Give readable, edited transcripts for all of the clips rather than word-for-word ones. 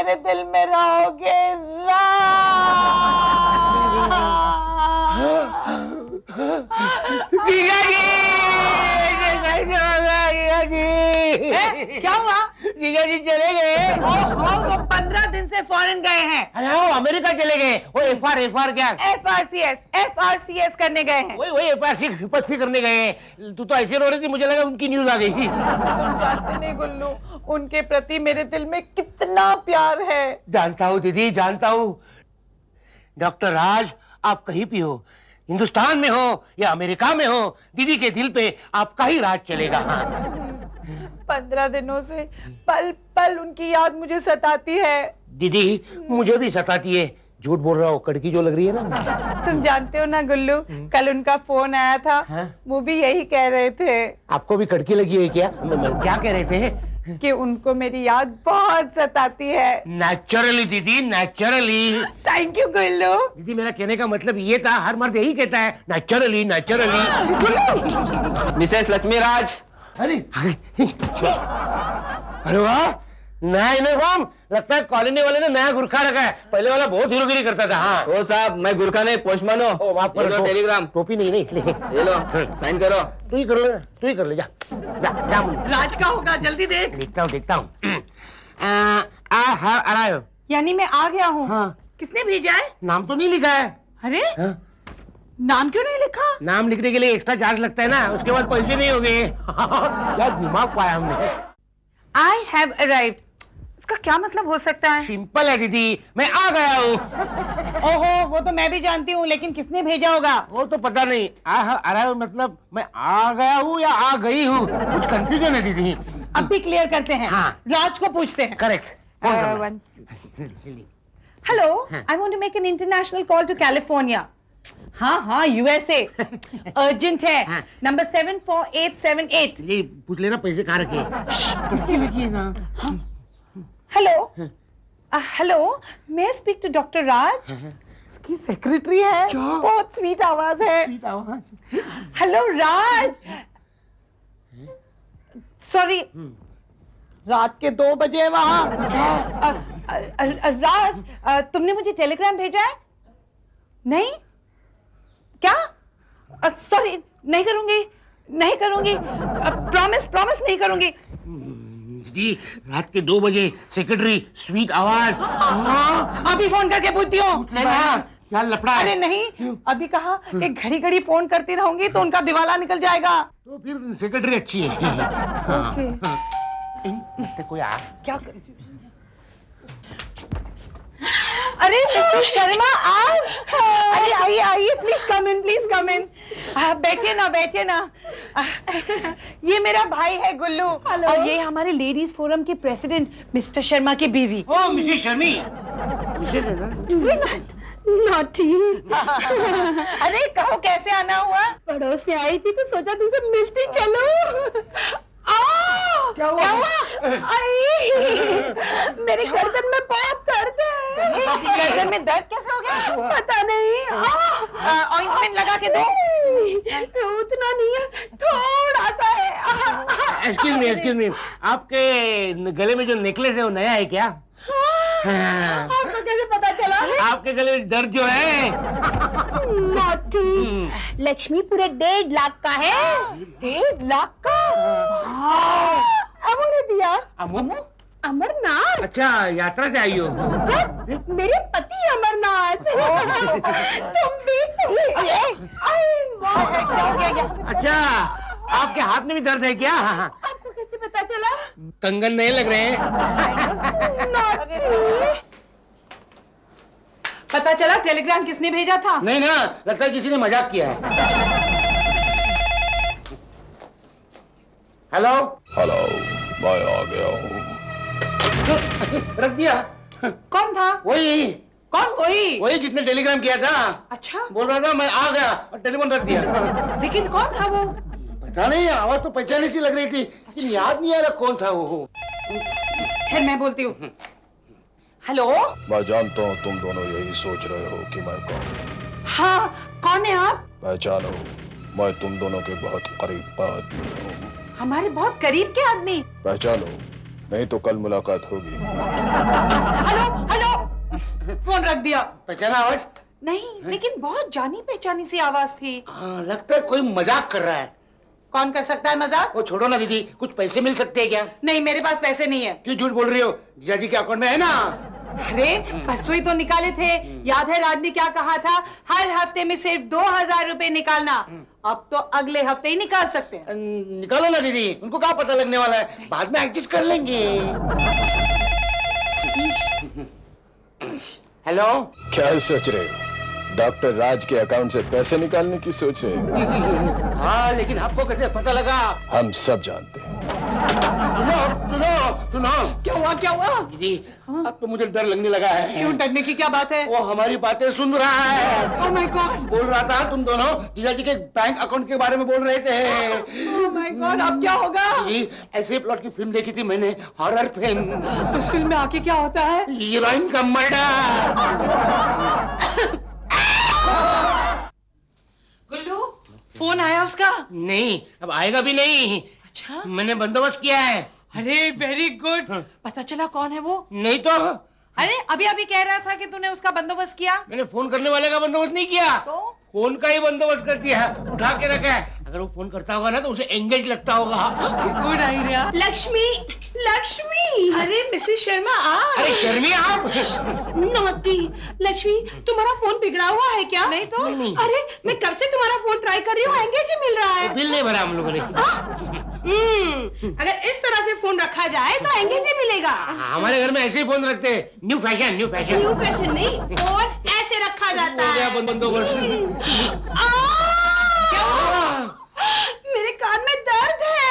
मेरे दिल में रहोगे जीजा जी, कैसे होगा जीजा जी? क्या हुआ? जीजा जी चले गए। वो 15 दिन से फॉरेन गए हैं। अरे वो अमेरिका चले गए। वो एफआर क्या? FRCS करने गए हैं। वही FRC करने गए हैं। तू तो ऐसे रो रही थी, मुझे लगा उनकी न्यूज आ गई। तुम जानते नहीं गुल्लू, उनके प्रति मेरे दिल में कितना प्यार है। जानता हूँ दीदी, जानता हूँ। डॉक्टर राज, आप कहीं भी हो, हिंदुस्तान में हो या अमेरिका में हो, दीदी के दिल पे आपका ही राज चलेगा। 15 दिनों से पल पल उनकी याद मुझे सताती है। दीदी मुझे भी सताती है। झूठ बोल रहा हूँ, कड़की जो लग रही है ना। तुम जानते हो ना गुल्लू, कल उनका फोन आया था। वो भी यही कह रहे थे। आपको भी कड़की लगी है क्या? क्या कह रहे थे? कि उनको मेरी याद बहुत सताती है। नेचुरली दीदी, नेचुरली। थैंक यू गुल्लू। दीदी मेरा कहने का मतलब ये था, हर मर्द यही कहता है, नेचुरली नेचुरली। मिसेस लक्ष्मी राज। अरे अरे वाह, नया यूनिफॉर्म। लगता है कॉलोनी वाले ने नया गुरखा रखा है। पहले वाला बहुत हीरोगिरी करता था। हाँ ओ साहब, मैं गुरखा नहीं, पोस्टमैन हूँ। माफ ये लो करो, टेलीग्राम। टोपी नहीं इसलिए। ये लो, साइन करो। तू ही कर ले, तू ही कर ले, जा जा मुन्ना। राज का होगा, जल्दी देख। देखता हूँ। अरायो। यानी मैं आ गया हूँ। हाँ। किसने भेजा है? नाम तो नहीं लिखा है। अरे हाँ? नाम क्यों नहीं लिखा? नाम लिखने के लिए एक्स्ट्रा चार्ज लगता है ना, उसके बाद पैसे नहीं होंगे। क्या दिमाग पाया हमने। आई हैव अराइव्ड, इसका क्या मतलब हो सकता है? सिंपल है दीदी, मैं आ गया हूँ। ओहो, वो तो मैं भी जानती हूँ, लेकिन किसने भेजा होगा? वो तो पता नहीं। अरायो मतलब मैं आ गया हूँ या आ गई हूँ, कुछ कंफ्यूजन है दीदी। अब भी क्लियर करते हैं। हाँ। राज को पूछते हैं। Correct. Hello, I want to make an international call to California. हाँ USA। अर्जेंट है। हाँ। नंबर 74878। ये पूछ लेना पैसे कहाँ रखे। किसकी लगी है ना? Hello hello, may I speak to doctor Raj? इसकी सेक्रेटरी है। बहुत स्वीट आवाज है। हेलो राज। सॉरी, रात के 2 बजे वहां। राज, तुमने मुझे टेलीग्राम भेजा है? नहीं क्या? सॉरी, नहीं करूंगी। प्रॉमिस नहीं करूंगी। दीदी रात के 2 बजे सेक्रेटरी, स्वीट आवाज। अभी फोन करके पूछती हूँ। क्या लफड़ा है? अरे नहीं, अभी कहा कि घड़ी घड़ी फोन करती रहूंगी तो उनका दिवाला निकल जाएगा। तो फिर सेक्रेटरी अच्छी है। कोई आ क्या अरे मिस्टर शर्मा, आप? अरे आइए, प्लीज कम इन। बैठिए ना। ये मेरा भाई है गुल्लू, और ये हमारे लेडीज फोरम के प्रेसिडेंट मिस्टर शर्मा की बीवी। ओ मिसेस शर्मी। नॉटी। अरे कहो, कैसे आना हुआ? पड़ोस में आई थी तो सोचा तुमसे मिलती चलो। क्या हुआ? मेरे गर्दन में बहुत दर्द है। गर्दन में दर्द कैसे हो गया? पता नहीं। ऑइंटमेंट लगा के दो। उतना नहीं है, थोड़ा सा है। एक्सक्यूज मी, आपके गले में जो नेकलेस है वो नया है क्या? आपको कैसे पता चला? आपके गले में दर्द जो है। नॉटी। लक्ष्मी पूरे 1.5 लाख का है। 1.5 लाख का? अमर ने दिया। अमू? अमरनाथ। अच्छा, यात्रा से आई हो? मेरे पति अमरनाथ। तुम भी अच्छा, आपके हाथ में भी दर्द है क्या? आपको कैसे पता चला? कंगन नहीं लग रहे हैं। पता चला टेलीग्राम किसने भेजा था? नहीं ना, लगता है किसी ने मजाक किया है। हेलो, मैं आ गया हूँ। रख दिया। कौन था? वही जिसने टेलीग्राम किया था। अच्छा, बोल रहा था मैं आ गया और टेलीफोन रख दिया। लेकिन कौन था वो? पता नहीं, आवाज तो पहचानी सी लग रही थी, लेकिन याद नहीं आ रहा कौन था वो। फिर मैं बोलती हूँ। हेलो। मैं जानता हूँ तुम दोनों यही सोच रहे हो कि मैं कौन हूँ। हाँ, कौन है आप? पहचानो, मैं तुम दोनों के बहुत करीब का आदमी हूँ। हमारे बहुत करीब के आदमी? पहचानो, नहीं तो कल मुलाकात होगी। हेलो हेलो, फोन रख दिया। पहचाना आवाज? नहीं, लेकिन बहुत जानी पहचानी सी आवाज थी। हाँ, लगता है कोई मजाक कर रहा है। कौन कर सकता है मजाक? वो छोड़ो ना दीदी, कुछ पैसे मिल सकते हैं क्या? नहीं, मेरे पास पैसे नहीं है। क्यों झूठ बोल रही हो? जीजा जी के अकाउंट में है ना। अरे परसों ही तो निकाले थे। याद है राज ने क्या कहा था? हर हफ्ते में सिर्फ 2000 रुपए निकालना। अब तो अगले हफ्ते ही निकाल सकते हैं। निकालो ना दीदी, उनको क्या पता लगने वाला है, बाद में एडजस्ट कर लेंगे। हेलो, क्या सोच रहे हो? डॉक्टर राज के अकाउंट से पैसे निकालने की सोच रहे हो? हाँ, लेकिन आपको कैसे पता लगा? हम सब जानते हैं। सुनो सुनो सुनो, क्या हुआ क्या हुआ? दीदी अब तो मुझे डर लगने लगा है। क्यों, डरने की क्या बात है? वो हमारी बातें सुन रहा है। ओह माय गॉड, बोल रहा था तुम दोनों जीजा जी के बैंक अकाउंट के बारे में बोल रहे थे। ओह माय गॉड, अब क्या होगा? जी, ऐसे प्लॉट की फिल्म देखी थी मैंने, हॉरर फिल्म। उस फिल्म में आके क्या होता है? हीरोइन का मर्डर। गुल्लू, फोन आया उसका? नहीं, अब आएगा भी नहीं। अच्छा, मैंने बंदोबस्त किया है। अरे वेरी गुड। पता चला कौन है वो? नहीं तो अरे अभी अभी कह रहा था कि तूने उसका बंदोबस्त किया। मैंने फोन करने वाले का बंदोबस्त नहीं किया, तो फोन का ही बंदोबस्त कर दिया, उठा के रखा है। अगर वो फोन करता होगा ना तो उसे एंगेज लगता होगा। Good idea. लक्ष्मी, लक्ष्मी। अरे मिसेस शर्मा आप। अरे शर्मी आप। नॉटी। लक्ष्मी, तुम्हारा फोन बिगड़ा हुआ है क्या? नहीं तो। नहीं। अरे मैं कब से तुम्हारा फोन ट्राई कर रही हूँ, एंगेज ही मिल रहा है। बिल नहीं भरा हम लोगों ने। अगर इस तरह से फोन रखा जाए तो एंगेज ही मिलेगा। हमारे घर में ऐसे ही फोन रखते हैं। New fashion, new fashion. New fashion नहीं, फोन ऐसे रखा जाता हो गया है। बंदोबस्त। क्या हुआ? मेरे कान में दर्द है।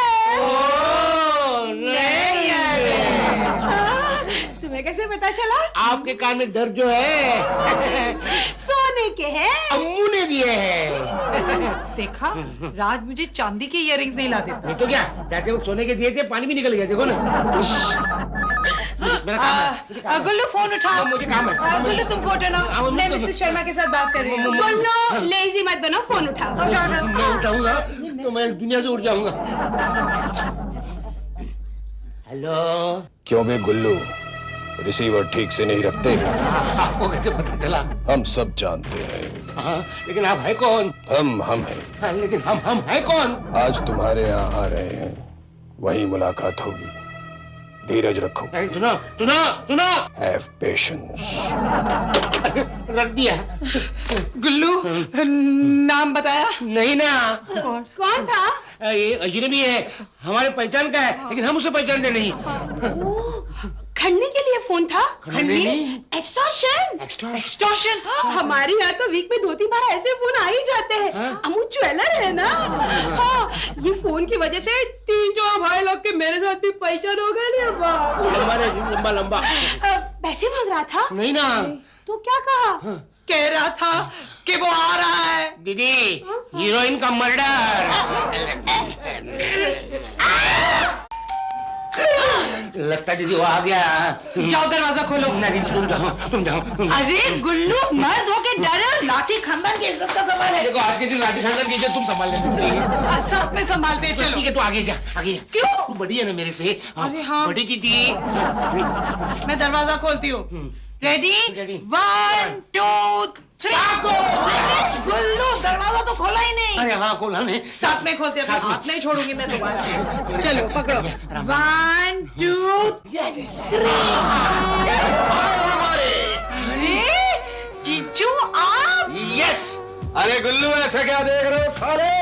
तुम्हें कैसे पता चला? आपके कान में दर्द जो है सोने के हैं। अम्मू ने दिए हैं। देखा, राज मुझे चांदी के इयररिंग्स नहीं ला देता। नहीं तो क्या, जाते वक्त सोने के दिए थे, पानी भी निकल गया, देखो ना। मेरा काम है। गुल्लू फोन उठा। मुझे काम है। गुल्लू तुम फोटो लाओ, मैं मिसेस शर्मा के साथ बात कर रही हूँ। बोलो, लेजी मत बनो, फोन उठाओ। मैं उठाऊंगा तो मैं दुनिया से उठ जाऊंगा। हेलो, क्यों बे गुल्लू, रिसीवर ठीक से नहीं रखते? आपको कैसे पता चला? हम सब जानते हैं। हाँ, लेकिन आप है कौन? हम हैं। हाँ, लेकिन हम है कौन? आज तुम्हारे यहाँ आ रहे हैं, वहीं मुलाकात होगी। धीरज रखो। अरे सुनो सुनो सुनो, हैव पेशेंस। रख दिया। गुल्लू, नाम बताया? नहीं ना, कौन था? ये अजनबी है, हमारे पहचान का है, लेकिन हम उसे पहचानते नहीं। खड़ने के लिए फोन था? खड़ने? एक्सटॉर्शन। एक्सटॉर्शन? हमारे यहाँ तो वीक में 2-3 बार ऐसे फोन आ ही जाते हैं। अमू ज्वेलर है ना। हाँ, ये फोन की वजह से 3-4 भाई लोग के मेरे साथ भी पहचान हो गई। लंबा रे, लंबा लंबा। पैसे मांग रहा था? नहीं ना, तो क्या कहा? कह रहा था कि वो आ रहा है। दीदी, हीरोइन का मर्डर। लगता है दीदी वो आ गया। जाओ दरवाजा खोलो। ना दीदी, तुम जाओ। अरे गुल्लू, मर्द होके डरे, लाठी खानदान की इज्जत का सवाल है। देखो, आज के दिन लाठी खानदान की इज्जत तुम संभाल लेना। साथ में संभालते हैं, चलो। ठीक है, तू आगे जा, आगे जा। क्यों? तू बड़ी है ना मेरे से। अरे हाँ। बड़ी दीदी। मैं दरवाजा खोलती हूँ। रेडी? Ready. 1 2 3 गुल्लू, दरवाजा तो खोला ही नहीं। अरे हाँ, खोला ने। साथ में खोलते हैं, साथ में। हाथ नहीं छोड़ूंगी मैं दोबारा। चलो पकड़ो। 1 2 3। अरे जीजू आप? यस। अरे गुल्लू, ऐसा क्या देख रहे हो साले?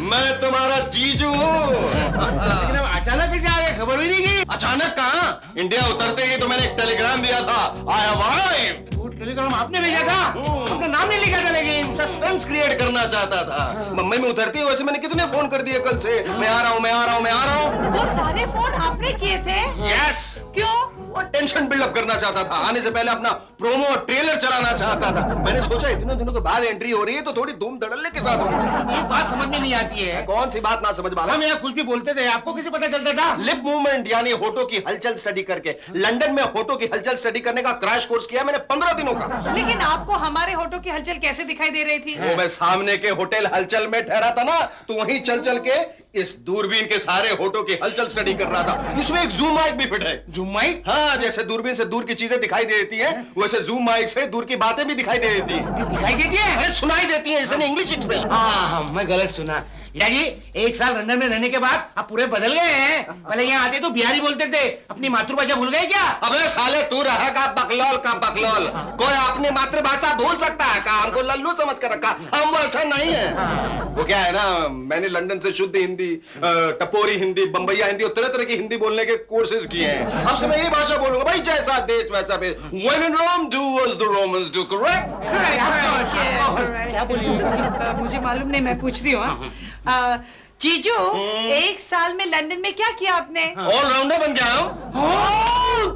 मैं तुम्हारा जीजू हूँ। लेकिन अब अचानक कैसे आ गए, खबर भी नहीं की? अचानक कहाँ? इंडिया उतरते ही तो मैंने एक टेलीग्राम दिया था, आई हैव अराइव्ड। वो टेलीग्राम आपने भेजा था? अपना नाम नहीं लिखा था, लेकिन सस्पेंस क्रिएट करना चाहता था। मुंबई में उतरती है, वैसे मैंने कितने फोन कर दिए कल से, मैं आ रहा हूँ, मैं आ रहा हूँ, मैं आ रहा हूँ। वो सारे फोन आपने किए थे? यस। क्यों? वो टेंशन बिल्डअप करना चाहता था, आने से पहले अपना प्रोमो और ट्रेलर चलाना चाहता था। मैंने सोचा इतने दिनों के बाद एंट्री हो रही है तो थोड़ी धूम धड़ल्ले के साथ होनी चाहिए। ये बात समझ में नहीं आती है। कौन सी बात ना समझ वाला? हम यहाँ कुछ भी बोलते थे, आपको कैसे पता चलता था? लिप मूवमेंट यानी होठों की हलचल स्टडी करके। लंदन में होठों की हलचल स्टडी करने का क्रैश कोर्स किया मैंने 15 दिनों का। लेकिन आपको हमारे होठों की हलचल कैसे दिखाई दे रही थी? वो मैं सामने के होटल हलचल में ठहरा था ना, तो वहीं चल चल के इस दूरबीन के सारे होठों की हलचल स्टडी कर रहा था। इसमें एक जूम माइक भी फिट है। Zoom mic? हाँ, जैसे दूरबीन से दूर की चीजें दिखाई दे देती हैं, वैसे जूम माइक से दूर की बातें भी दिखाई दे देती हैं। दिखाई देती है? अरे सुनाई देती हैं, इसने इंग्लिश एक्सप्रेशन। हाँ, मैं गलत सुना। जी, 1 साल लंदन में रहने के बाद आप पूरे बदल गए हैं। पहले यहाँ आते तो बिहारी बोलते थे, अपनी मातृभाषा भूल गए क्या? अबे साले, तू रहा का बकलौल का बकलौल। कोई अपनी मातृभाषा भूल सकता है का? हमको लल्लू समझ कर रखा, हम वैसा नहीं है। वो क्या है ना, मैंने लंदन से शुद्ध हिंदी, टपोरी हिंदी, बम्बैया हिंदी और तरह तरह की हिंदी बोलने के कोर्सेज किए हैं। अब से मैं यही भाषा बोलूंगा भाई, जैसा देश वैसा भेष। When in Rome, do as the Romans do, correct? क्या बोली? मुझे मालूम नहीं, मैं पूछती हूँ। जीजू, 1 साल में लंदन में क्या किया आपने? ऑलराउंडर बन गया हूँ।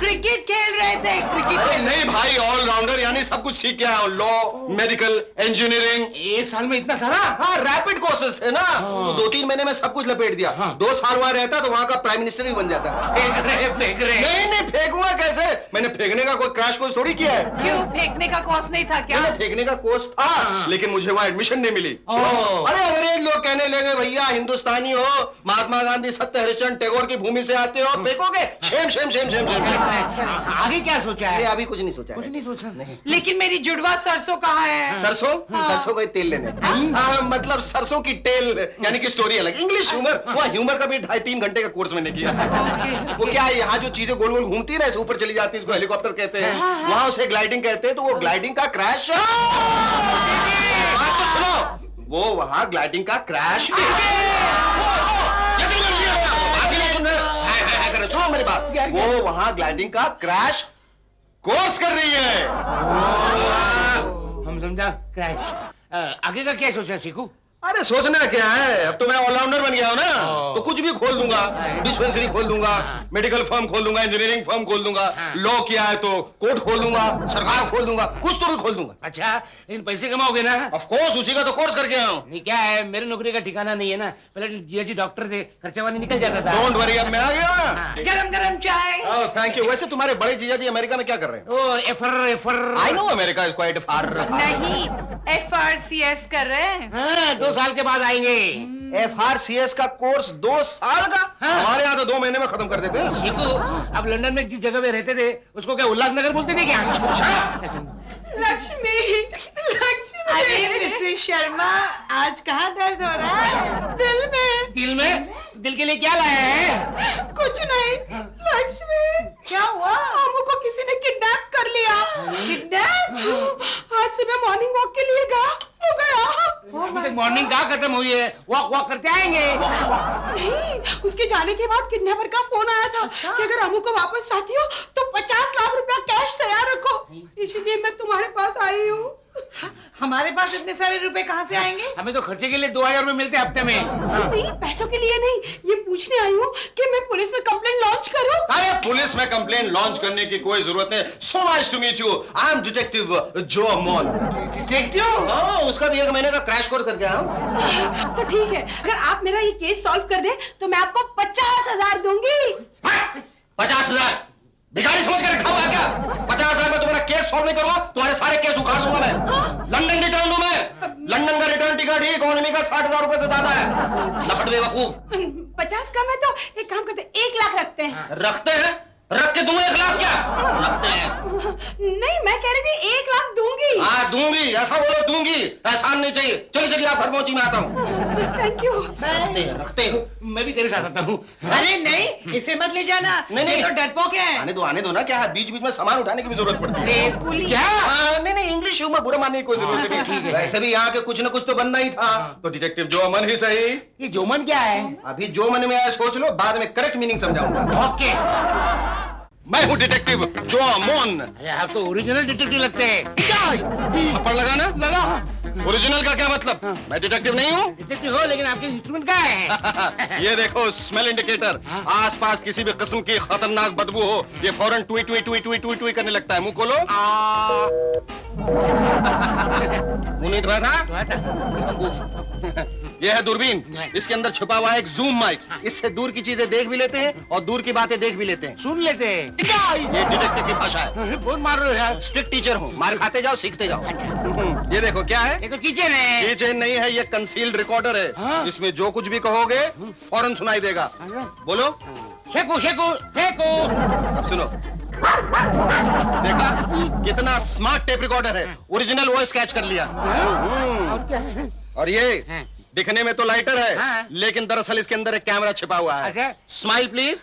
क्रिकेट खेल रहे थे, क्रिकेट अरे खेल। नहीं भाई, ऑलराउंडर यानी सब कुछ सीख के आया हूँ। Law, medical, engineering. 1 साल में इतना सारा? हाँ, रैपिड कोर्सेज थे ना, तो 2-3 महीने में सब कुछ लपेट दिया। 2 साल वहां रहता तो वहां का प्राइम मिनिस्टर भी बन जाता। फेंक रहे। नहीं, फेंकूंगा कैसे? मैंने फेंकने का कोई क्रैश कोर्स थोड़ी किया है। क्यों, फेंकने का कोर्स नहीं था क्या? मैंने फेंकने का कोर्स था, लेकिन मुझे वहां एडमिशन नहीं मिली। अरे अंग्रेज लोग कहने लगे, भैया हिंदुस्तानी हो, महात्मा गांधी, सत्य हरिश्चंद्र, टैगोर की भूमि से आते हो, फेंकोगे? Shame shame shame shame shame. आगे क्या सोचा है? अभी कुछ नहीं सोचा। कुछ नहीं सोचा। लेकिन मेरी जुड़वा सरसों कहाँ है? सरसों? सरसों का तेल लेने। हाँ, मतलब सरसों की टेल, यानी कि स्टोरी अलग। इंग्लिश ह्यूमर, वहाँ ह्यूमर का भी 2.5-3 घंटे का कोर्स मैंने किया। वो क्या है, यहाँ जो चीजें गोल गोल घूमती है ना, ऐसे ऊपर चली जाती है, इसको हेलीकॉप्टर कहते हैं। वहाँ उसे ग्लाइडिंग कहते हैं, तो वो ग्लाइडिंग का क्रैश। बात तो सुनो, वो वहाँ ग्लाइडिंग का क्रैश। सुनो मेरी बात, वो वहाँ ग्लाइडिंग का क्रैश कोर्स कर रही है। हम समझा क्रैश। आगे का क्या सोचा सीखू? अरे सोचना क्या है, अब तो मैं ऑलराउंडर बन गया हूँ ना, तो कुछ भी खोल दूंगा। डिस्पेंसरी खोल दूंगा, मेडिकल फर्म खोल दूंगा, इंजीनियरिंग फर्म खोल दूंगा, लॉ किया है तो कोर्ट खोल दूंगा, सरकार खोल दूंगा, कुछ तो भी खोल दूंगा। अच्छा, लेकिन पैसे कमाओगे ना? ऑफ कोर्स, उसी का तो कोर्स करके आया हूँ। नहीं, क्या है, मेरे नौकरी का ठिकाना नहीं है ना। पहले जिया जी डॉक्टर थे, खर्चा वानी निकल जाता था। डोंट वरी, अब मैं आ गया ना। गरम गरम चाय। Thank you. वैसे तुम्हारे बड़े जीजा जी अमेरिका में क्या कर रहे हैं? ओ एफर। I know America is quite far. नहीं, FRCS कर रहे हैं। हाँ, 2 साल के बाद आएंगे। FRCS का कोर्स 2 साल का? हमारे यहाँ तो 2 महीने में खत्म कर देते हैं। शिकू, अब लंदन में जिस जगह पे रहते थे उसको क्या उल्लासनगर बोलते थे क्या? लक्ष्मी, लक्ष्मी। अरे मिसेस शर्मा, आज कहाँ दर्द हो रहा है? दिल में। दिल में? दिल के लिए क्या लाया है? कुछ नहीं। लक्ष्मी, क्या हुआ? अम्मू को किसी ने किडनैप कर लिया। किडनैप? आज सुबह मॉर्निंग वॉक के लिए गया, हो गया। अभी तक मॉर्निंग कहाँ खत्म हुई है? वॉक करते आएंगे। नहीं, उसके जाने के बाद किडनैपर का फोन आया था कि अगर अम्मू को वापस चाहती हो तो 50 लाख रुपया कैश तैयार रखो, इसलिए मैं तुम्हारे पास आई हूँ। हमारे पास इतने सारे रुपए कहाँ से आएंगे? हमें तो खर्चे के लिए 2000 रुपए मिलते हैं हफ्ते में। नहीं, पैसों के लिए नहीं, ये पूछने आई हूँ कि मैं पुलिस में कंप्लेंट लॉन्च करूँ। अरे पुलिस में कंप्लेन लॉन्च करने की कोई जरूरत नहीं। So nice to meet you, I am detective Joe Amon. Detective? हाँ, उसका भी 1 महीने का क्रैश कोर्स करके आया हूँ। तो ठीक है, अगर आप मेरा ये केस सॉल्व कर दे तो मैं आपको 50,000 दूंगी। 50,000? भिखारी समझ कर रखा हुआ है क्या? 50,000 में तुम्हारा केस सॉल्व नहीं करूंगा, तुम्हारे सारे केस उखाड़ दूंगा मैं। लंदन रिटर्न दूं मैं। लंदन का रिटर्न टिकट ही इकोनॉमी का 60,000 रुपए से ज्यादा है। लपट बेवकूफ। 50 कम है तो एक काम करते हैं, 1 लाख रखते हैं। रखते हैं? रख के दूं 1 लाख क्या? रखते हैं। नहीं, मैं कह रही थी 1 लाख दूंगी। हाँ दूंगी, ऐसा बोलो दूंगी, एहसान नहीं चाहिए। चलिए चलिए, आप घर पहुंची, मैं आता हूँ। Thank you. रखते हो। मैं भी तेरे साथ आता हूँ। अरे नहीं, इसे मत ले जाना। नहीं। ये तो डरपोक है। आने दो ना, क्या है, बीच बीच में सामान उठाने की भी जरूरत पड़ती है। अरे पुलिस। क्या? नहीं, इंग्लिश ह्यूमर बुरा मानने की कोई जरूरत नहीं। ठीक है। वैसे भी यहाँ के कुछ न कुछ तो बनना ही था, तो डिटेक्टिव जो अमन ही सही। ये जोमन क्या है? अभी जो मन में आया सोच लो, बाद में करेक्ट मीनिंग समझाऊंगा। ओके। मैं हूँ डिटेक्टिव जो अमन। अरे आप तो ओरिजिनल डिटेक्टिव लगते हैं। थप्पड़ लगाना? लगा। ओरिजिनल का क्या मतलब? मैं डिटेक्टिव नहीं हूँ। डिटेक्टिव हो, लेकिन आपके इंस्ट्रूमेंट क्या है? ये देखो, स्मेल इंडिकेटर। आसपास किसी भी किस्म की खतरनाक बदबू हो, ये फौरन टुई टुई टुई टुई टुई टुई करने लगता है। मुंह खोलो। मुंह नहीं धोया था? ये है दूरबीन, इसके अंदर छुपा हुआ है एक जूम माइक। इससे दूर की चीजें देख भी लेते हैं और दूर की बातें देख भी लेते हैं। सुन लेते हैं। ये डिटेक्टिव की भाषा है। बहुत मार रहे हो यार। स्ट्रिक्ट टीचर हूँ, मार खाते जाओ सीखते जाओ। अच्छा। ये देखो क्या है, ये तो किचन है। ये चेन नहीं है, ये कंसील्ड रिकॉर्डर है। हाँ? इसमें जो कुछ भी कहोगे फौरन सुनाई देगा। बोलो। शेको शेको शेको। अब सुनो, देखा कितना स्मार्ट टेप रिकॉर्डर है, ओरिजिनल वॉइस कैच कर लिया। और क्या है? और ये दिखने में तो लाइटर है, हाँ। लेकिन दरअसल इसके अंदर एक कैमरा छिपा हुआ है। अच्छा। Smile please.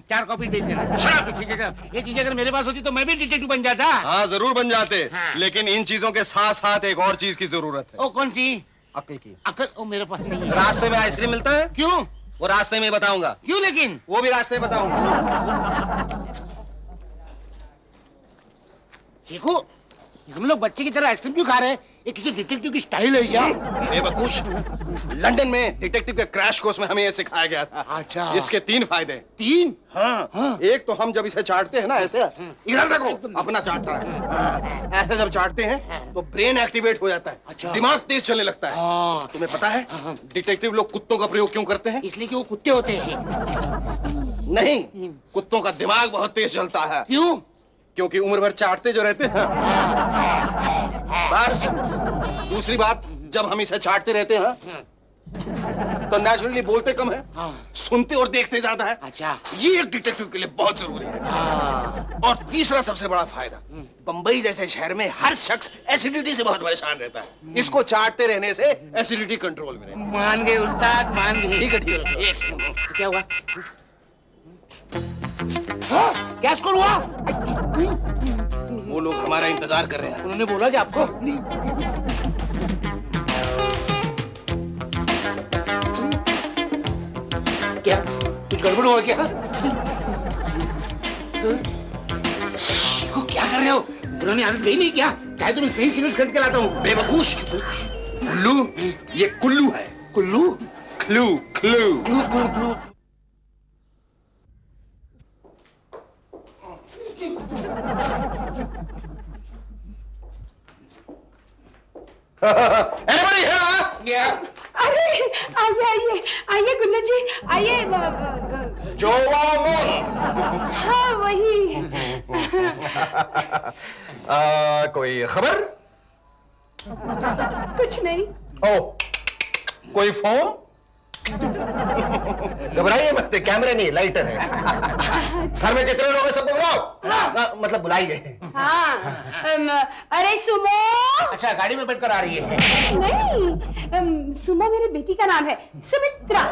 4 कॉपी दे देना। शराब की चीजें, ये चीजें अगर मेरे पास होती तो मैं भी डिटेक्टिव बन जाता। हाँ जरूर बन जाते, हाँ। लेकिन इन चीजों के साथ साथ एक और चीज की जरूरत है। ओ कौन सी? अक्ल की। अकल? ओ मेरे पास नहीं है। रास्ते में आइसक्रीम मिलता है, क्यों? वो रास्ते में बताऊंगा। क्यों लेकिन? वो भी रास्ते में बताऊंगा। देखो, हम लोग बच्चे की तरह आइसक्रीम क्यों खा रहे हैं? ये किसी डिटेक्टिव की स्टाइल है क्या? बेवकूफ, लंदन में डिटेक्टिव के क्रैश कोर्स में हमें ये सिखाया गया था। अच्छा। इसके 3 फायदे। 3? हाँ। एक तो हम जब इसे चाटते हैं ना ऐसे, इधर देखो अपना चाट रहा है, ऐसे जब चाटते हैं तो ब्रेन एक्टिवेट हो जाता है। अच्छा। दिमाग तेज चलने लगता है। हाँ। तुम्हें पता है डिटेक्टिव लोग कुत्तों का प्रयोग क्यों करते हैं? इसलिए कि वो कुत्ते होते हैं। नहीं, कुत्तों का दिमाग बहुत तेज चलता है। क्यों? क्योंकि उम्र भर चाटते जो रहते हैं। बस दूसरी बात, जब हम इसे चाटते रहते हैं तो नेचुरली बोलते कम है, सुनते और देखते ज्यादा है। अच्छा। ये एक डिटेक्टिव के लिए बहुत जरूरी है। और तीसरा सबसे बड़ा फायदा, बंबई जैसे शहर में हर शख्स एसिडिटी से बहुत परेशान रहता है। इसको चाटते रहने से एसिडिटी कंट्रोल में रहती है। मान गए उस्ताद, मान गए। ठीक है, ठीक है। एक सेकंड। क्या हुआ? हाँ, क्या स्कोर हुआ? वो लोग हमारा इंतजार कर रहे हैं। उन्होंने बोला कि आपको क्या कुछ गड़बड़ हुआ क्या? क्या कर रहे हो? पुरानी आदत गई नहीं क्या? चाहे तुम नई सिगरेट खरीद के लाता हूँ। बेवकूफ, कुल्लू, ये कुल्लू है। Kullu? Clue clue. Clue clue clue. Anybody here? क्या? अरे आइए आइए आइए गुल्लू जी, आइए। जोवामोन। हाँ वही। कोई खबर? कुछ नहीं। ओ, कोई फोन? घबराइए मत, कैमरे नहीं लाइटर है। घर में जितने लोग हैं सबको बुलाओ। मतलब बुलाइए। हाँ अरे सुमो। अच्छा, गाड़ी में बैठकर आ रही है? नहीं, सुमो मेरी बेटी का नाम है, सुमित्रा।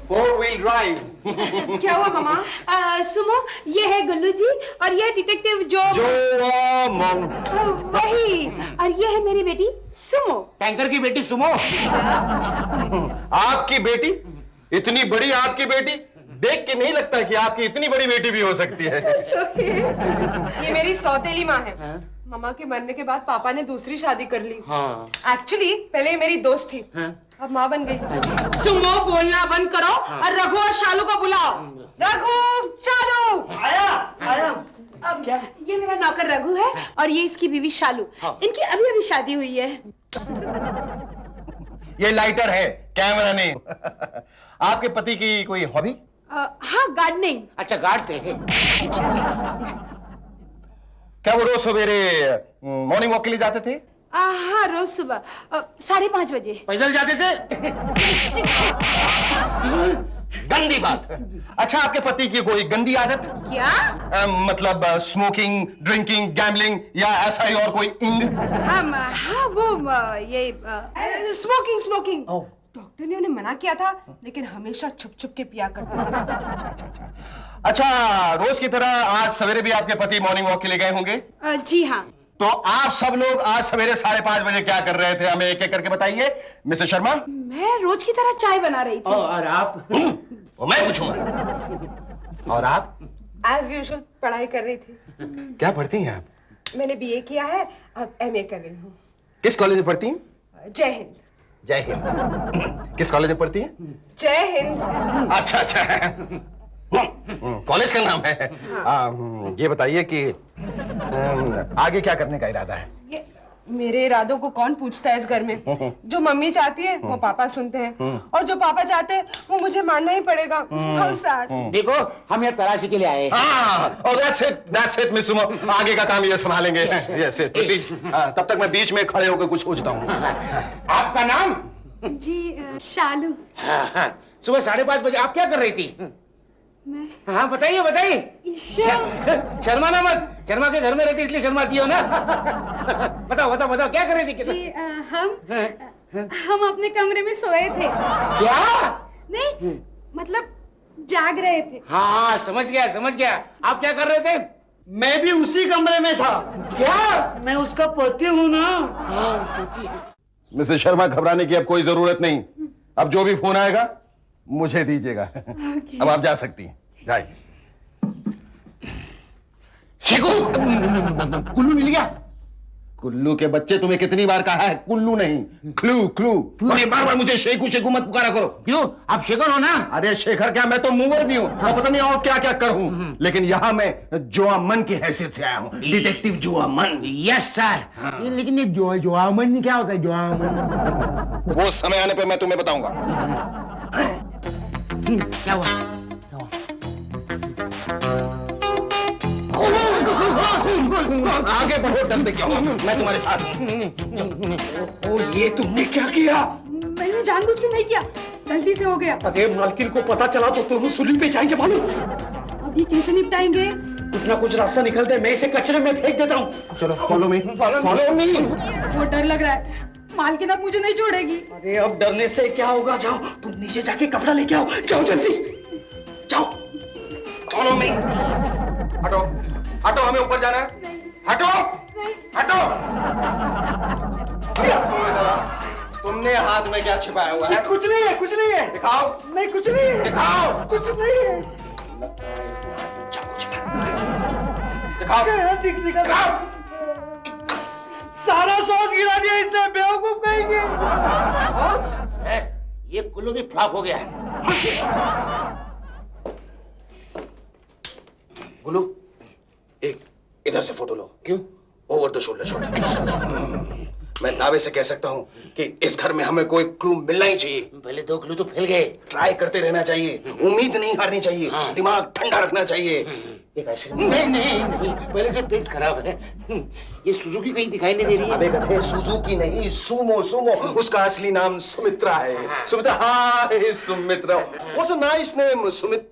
4 wheel drive. क्या हुआ मामा? सुमो, ये है गुल्लू जी और ये है डिटेक्टिव जोवामोन। वही, और ये है मेरी बेटी सुमो। टैंकर की बेटी सुमो। आपकी बेटी? इतनी बड़ी आपकी बेटी? देख के नहीं लगता कि आपकी इतनी बड़ी बेटी भी हो सकती है। ये मेरी सौतेली माँ है। मामा के मरने के बाद पापा ने दूसरी शादी कर ली। हाँ। एक्चुअली पहले ये मेरी दोस्त थी, अब माँ बन गई। सुमो, बोलना बंद करो और रघु और शालू को बुलाओ। रघु, शालू। आया। अब क्या? ये मेरा नौकर रघु है और ये इसकी बीवी शालू। इनकी अभी अभी शादी हुई है। ये लाइटर है, कैमरा नहीं। आपके पति की कोई हॉबी? हाँ, गार्डनिंग। अच्छा, गाड़ते हैं। क्या वो रोज सवेरे मॉर्निंग वॉक के लिए जाते थे? हाँ, रोज सुबह 5:30 बजे। पैदल जाते थे? गंदी बात। अच्छा, आपके पति की कोई गंदी आदत? क्या? मतलब स्मोकिंग, ड्रिंकिंग, गैम्बलिंग या ऐसा ही और कोई इंग? हाँ वो ये स्मोकिंग। डॉक्टर ने उन्हें मना किया था, लेकिन हमेशा छुप छुप के पिया करते थे। अच्छा, रोज की तरह आज सवेरे भी आपके पति मॉर्निंग वॉक के लिए गए होंगे? जी हाँ। तो आप सब लोग आज सवेरे 5:30 बजे क्या कर रहे थे? हमें एक एक करके बताइए। मिस्टर शर्मा? मैं रोज की तरह चाय बना रही थी। और आप? वो मैं पूछूंगा। और आप? एज यूजुअल पढ़ाई कर रही थी। क्या पढ़ती हैं आप? मैंने बीए किया है, अब एमए कर रही हूँ। किस कॉलेज में पढ़ती हैं? जय हिंद। जय हिंद। किस कॉलेज में पढ़ती हैं? जय हिंद। अच्छा। कॉलेज का नाम है। ये बताइए कि आगे क्या करने का इरादा है? मेरे इरादों को कौन पूछता है इस घर में? जो मम्मी चाहती है वो पापा सुनते हैं, और जो पापा चाहते हैं वो मुझे मानना ही पड़ेगा। How sad. देखो हम यहाँ तलाशी के लिए आए हैं। हाँ, और that's it, मिस सुमो, आगे का काम ये संभालेंगे। Yes, proceed. तब तक मैं बीच में खड़े होकर कुछ सोचता हूँ। आपका नाम? जी शालू। हाँ, सुबह 5:30 बजे आप क्या कर रही थी? मैं हाँ बताइए बताइए। शर्मा ना मत, शर्मा के घर में रहती इसलिए शर्माती हो ना। बताओ बताओ बताओ क्या कर रही थी? जी हम अपने कमरे में सोए थे। क्या? नहीं मतलब जाग रहे थे। हाँ समझ गया। आप क्या कर रहे थे? मैं भी उसी कमरे में था। क्या? मैं उसका पति हूँ ना। हाँ पति। मिसेस शर्मा, घबराने की अब कोई जरूरत नहीं। अब जो भी फोन आएगा मुझे दीजिएगा। अब आप जा सकती हैं, जाइए। शेखू, कुल्लू मिल गया? कुल्लू के बच्चे, तुम्हें कितनी बार कहा है कुल्लू नहीं, क्लू। अरे बार मुझे शेखू मत पुकारा करो। क्यों? आप शेखर हो ना? अरे शेखर क्या, मैं तो मूवर भी हूँ और पता नहीं और क्या क्या करूँ, लेकिन यहाँ मैं जोआमन की हैसियत से आया हूँ, डिटेक्टिव जोआमन। Yes sir. लेकिन ये जोआमन क्या होता है? जोआमन वो समय आने पे मैं तुम्हें बताऊंगा। क्या हुआ? आगे बढ़ो, डरते क्या हो, मैं तुम्हारे साथ हूँ। ओ ये तुमने क्या किया? मैंने जानबूझ के नहीं किया, गलती से हो गया। अरे मालकिन को पता चला तो तुम सूली पे जाएंगे मालूम। अब ये कैसे निपटाएंगे? कुछ ना कुछ रास्ता निकल दे, मैं इसे कचरे में फेंक देता हूँ। चलो फॉलो मी। बहुत डर लग रहा है, मालकिन अब मुझे नहीं छोड़ेगी। अरे अब डरने से क्या होगा, जाओ तुम नीचे जाके कपड़ा लेके आओ, जाओ जल्दी जाओ। Follow me. हटो, हमें ऊपर जाना है। हटो। तुमने हाथ में क्या छिपाया हुआ है? कुछ नहीं है। दिखाओ। नहीं कुछ नहीं है। दिखाओ। कुछ नहीं है। दिखाओ। दिखाओ। सारा सॉस गिरा दिया इसने, बेवकूफ कहेंगे। ये कुल्लू भी फ्लॉप हो गया है। गुल्लू, एक इधर से फोटो लो। क्यों? Over the shoulder shot. मैं दावे से कह सकता हूँ कि इस घर में हमें कोई क्लू मिलना ही चाहिए। पहले 2 क्लू तो फैल गए। ट्राई करते रहना चाहिए, उम्मीद नहीं हारनी चाहिए, दिमाग ठंडा रखना चाहिए। एक ऐसे नहीं, पहले से पेट खराब है। ये सुजुकी कहीं दिखाई नहीं दे रही है। अबे गधे, सुजुकी नहीं, सुमो। उसका असली नाम सुमित्रा है। Sumitra, hi Sumitra. What's a nice name, Sumitra.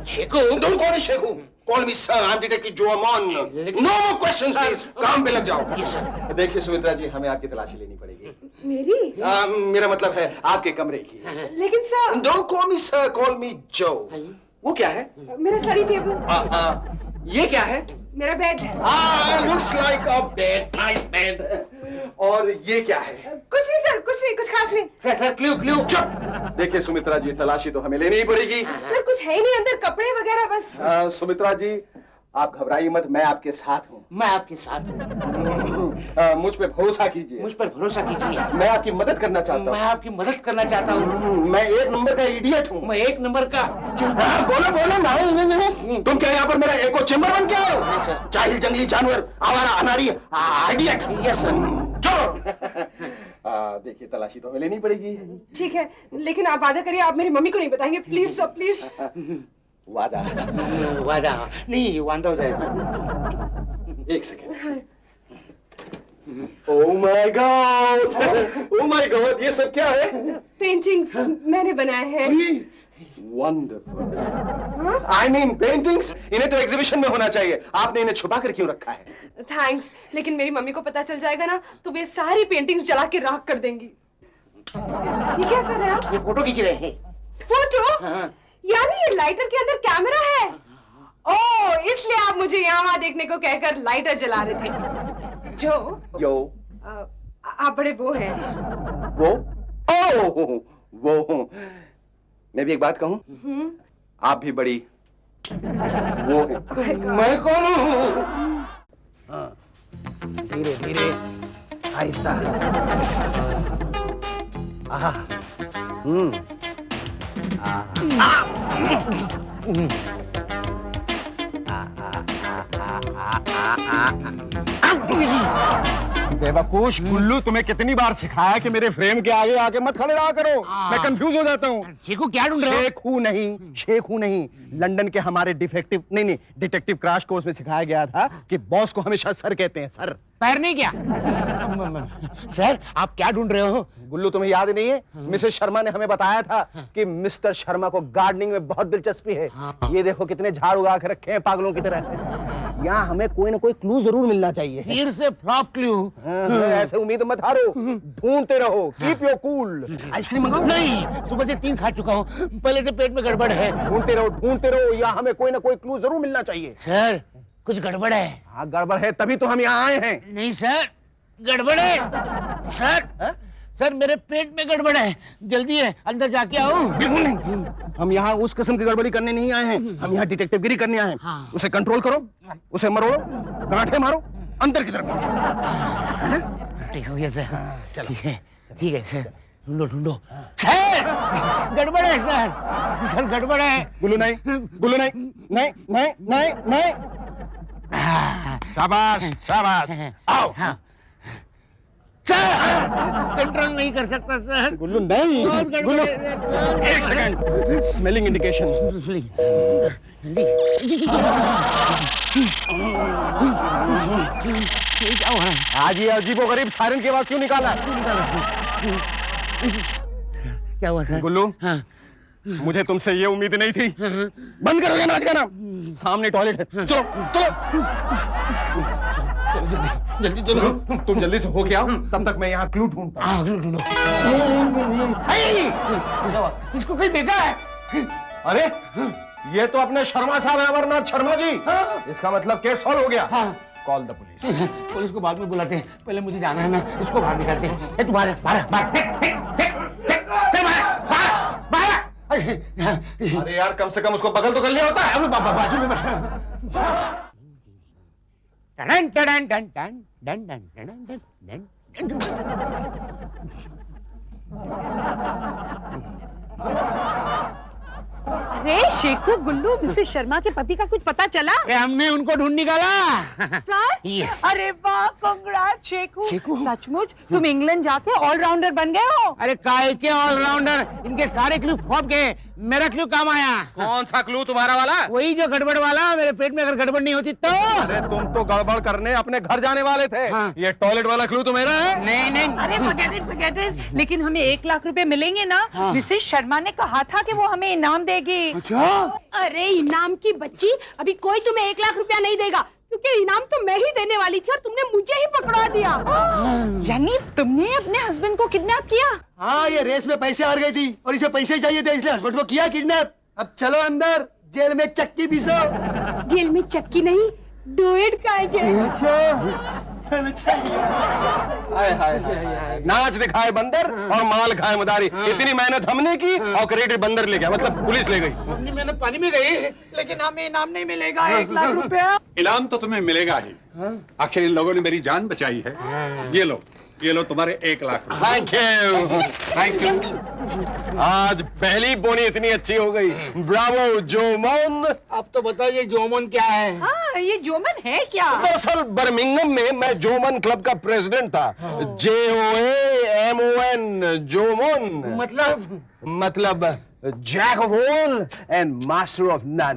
Shekhu, don't call me Shekhu, call me sir. I am detective जोआमन। नो क्वेश्चंस प्लीज, काम पे लग जाओ। Yes sir. देखिए सुमित्रा जी, हमें आपकी तलाशी लेनी पड़ेगी। मेरी? मेरा मतलब है आपके कमरे की। लेकिन sir, don't call me sir, call मी जो। वो क्या है? मेरा स्टडी टेबल। ये क्या है? मेरा बेड। लुक्स लाइक अ बेड, नाइस बेड। और ये क्या है? कुछ नहीं सर, कुछ खास नहीं। Sir clue. चुप। देखिए सुमित्रा जी, तलाशी तो हमें लेनी ही पड़ेगी। सर कुछ है ही नहीं अंदर, कपड़े वगैरह बस। सुमित्रा जी, आप घबराइए मत, मैं आपके साथ हूँ। मैं आपके साथ हूँ। मुझ पे भरोसा कीजिए। मुझ पर भरोसा कीजिए। मैं आपकी मदद करना चाहता मैं आपकी मदद करना चाहता हूँ। हूँ। मैं 1 नंबर का इडियट हूँ। मैं 1 नंबर का। बोलो नहीं। तुम क्या यहाँ पर मेरा एको चेम्बर बन के आओ? नहीं सर। जाहिल, जंगली जानवर, आवारा, अनाड़ी, इडियट। Yes sir. चलो। देखिए तलाशी तो हमें लेनी पड़ेगी। ठीक है, लेकिन आप वादा करिए आप मेरी मम्मी को नहीं बताएंगे, प्लीज सर, प्लीज। वादा। नहीं, वादा हो जाएगा। 1 सेकेंड। ओह माय गॉड, ये सब क्या है? पेंटिंग्स मैंने बनाए हैं। वंडरफुल। आई मीन पेंटिंग्स, इन्हें तो एग्जीबिशन में होना चाहिए। आपने इन्हें छुपा कर क्यों रखा है? थैंक्स, लेकिन मेरी मम्मी को पता चल जाएगा ना तो वे सारी पेंटिंग्स जला के राख कर देंगी। ये क्या कर रहे हैं आप? ये फोटो खींच रहे हैं। फोटो? यानी ये लाइटर के अंदर कैमरा है? ओह, इसलिए आप मुझे यहाँ वहाँ देखने को कहकर लाइटर जला रहे थे। जो आप बड़े वो हैं। वो? ओह, वो। मैं भी एक बात कहूं? आप भी बड़ी वो हैं। मैं कौन हूँ? धीरे आहिस्ता। बेवकूश गुल्लू, तुम्हें कितनी बार सिखाया कि मेरे फ्रेम के आगे आके मत खड़े रहा करो, मैं कंफ्यूज हो जाता हूँ। शेखू क्या ढूंढ रहे हो? शेखू नहीं, लंदन के हमारे डिटेक्टिव क्रैश कोर्स में सिखाया गया था कि बॉस को हमेशा सर कहते हैं, सर। पैर नहीं क्या? सर आप क्या ढूंढ रहे हो? गुल्लू तुम्हें याद नहीं है, मिसेस शर्मा ने हमें बताया था कि मिस्टर शर्मा को गार्डनिंग में बहुत दिलचस्पी है। ये देखो कितने झाड़ उगा के रखे हैं पागलों की तरह। यहाँ हमें कोई ना कोई क्लू जरूर मिलना चाहिए। फिर से फ्लॉप क्लू? ऐसे उम्मीद मत हारो, ढूंढते रहो, कीप योर कूल। आइसक्रीम मंगाओ? नहीं, सुबह से 3 खा चुका हूँ, पहले से पेट में गड़बड़ है। ढूंढते रहो, यहाँ हमें कोई ना कोई क्लू जरूर मिलना चाहिए। सर कुछ गड़बड़ है। हाँ गड़बड़ है, तभी तो हम यहाँ आए हैं। नहीं सर, गड़बड़ है सर। सर मेरे पेट में गड़बड़ है, जल्दी है, अंदर जाके आओ। बिल्कुल नहीं, हम यहाँ उस किस्म की गड़बड़ी करने नहीं आए हैं, हम यहाँ डिटेक्टिव गिरी करने आए हैं। हाँ। उसे कंट्रोल करो, उसे मरोड़ो, गांठे मारो, अंदर की तरफ पहुंचो। ठीक हो गया सर। चलो। ठीक है सर, ढूंढो। सर गड़बड़ है सर, सर गड़बड़ है। गुल्लू नहीं, नहीं। शाबाश, आओ। हाँ। सर कंट्रोल नहीं कर सकता सर। गुल्लू नहीं, बहुत गड़बड़ गुल्लू है। एक सेकंड, स्मेलिंग इंडिकेशन। क्या हुआ? आज ये अजीबोगरीब सायरन की आवाज क्यों निकाला? क्या हुआ सर? गुल्लू, हाँ। मुझे तुमसे ये उम्मीद नहीं थी। बंद करो ये नाच गाना, सामने टॉयलेट है। चलो जल्दी चलो। तुम जल्दी से होके आओ, तब तक मैं यहाँ क्लू ढूंढता हूँ। ढूंढो। इसको कहीं देखा है? अरे ये तो अपने शर्मा साहब है, अमरनाथ शर्मा जी। इसका मतलब केस सॉल्व हो गया। Call the police. पुलिस को बाद में बुलाते हैं, पहले मुझे जाना है ना, इसको बाहर निकालते हैं। तुम्हारे अरे यार कम से कम उसको बगल तो कर लिया होता है। बाजू में टन टन टन टन टन टन टन टन अरे शेखू, गुल्लू, मिसेस शर्मा के पति का कुछ पता चला? हमने उनको ढूंढ निकाला। सच? Yes. अरे वाह, कांग्रेस शेखू। शेखू? सचमुच तुम इंग्लैंड जाके ऑलराउंडर बन गए हो। अरे काय के ऑलराउंडर, इनके सारे क्लू फ्लॉप गए, मेरा क्लू काम आया। कौन सा क्लू तुम्हारा वाला? वही जो गड़बड़ वाला, मेरे पेट में अगर गड़बड़ नहीं होती तो। अरे तुम तो गड़बड़ करने अपने घर जाने वाले थे। हाँ। ये टॉयलेट वाला क्लू तो मेरा है। नहीं अरे forget it। लेकिन हमें 1 लाख रुपए मिलेंगे ना? हाँ। मिसेस शर्मा ने कहा था कि वो हमें इनाम देगी। अच्छा। अरे इनाम की बच्ची, अभी कोई तुम्हें 1 लाख रुपया नहीं देगा, क्योंकि इनाम तो मैं ही देने वाली थी और तुमने मुझे ही पकड़ा दिया। यानी तुमने अपने हस्बैंड को किडनैप किया? हाँ, ये रेस में पैसे हार गई थी और इसे पैसे चाहिए थे, इसलिए हस्बैंड को किया किडनैप। अब चलो अंदर, जेल में चक्की पीसो। जेल में चक्की नहीं, डोएट खाएंगे। नाच दिखाए बंदर और माल खाए मदारी। इतनी मेहनत हमने की और क्रेडिट बंदर ले गया, मतलब पुलिस ले गई। अपनी मेहनत पानी में गई। लेकिन हमें इनाम नहीं मिलेगा 1 लाख रुपया। इनाम तो तुम्हें मिलेगा ही। आखिर इन लोगों ने मेरी जान बचाई है। ये लो तुम्हारे 1 लाख रुपए। Thank you. आज पहली बोनी इतनी अच्छी हो गई। ब्रावो जोमन। अब तो बताइए जोमन क्या है? हाँ, ये जोमन है क्या? दरअसल बर्मिंघम में मैं जोमन क्लब का प्रेसिडेंट था। JOAMON, Jomon. मतलब jack of all and master of none.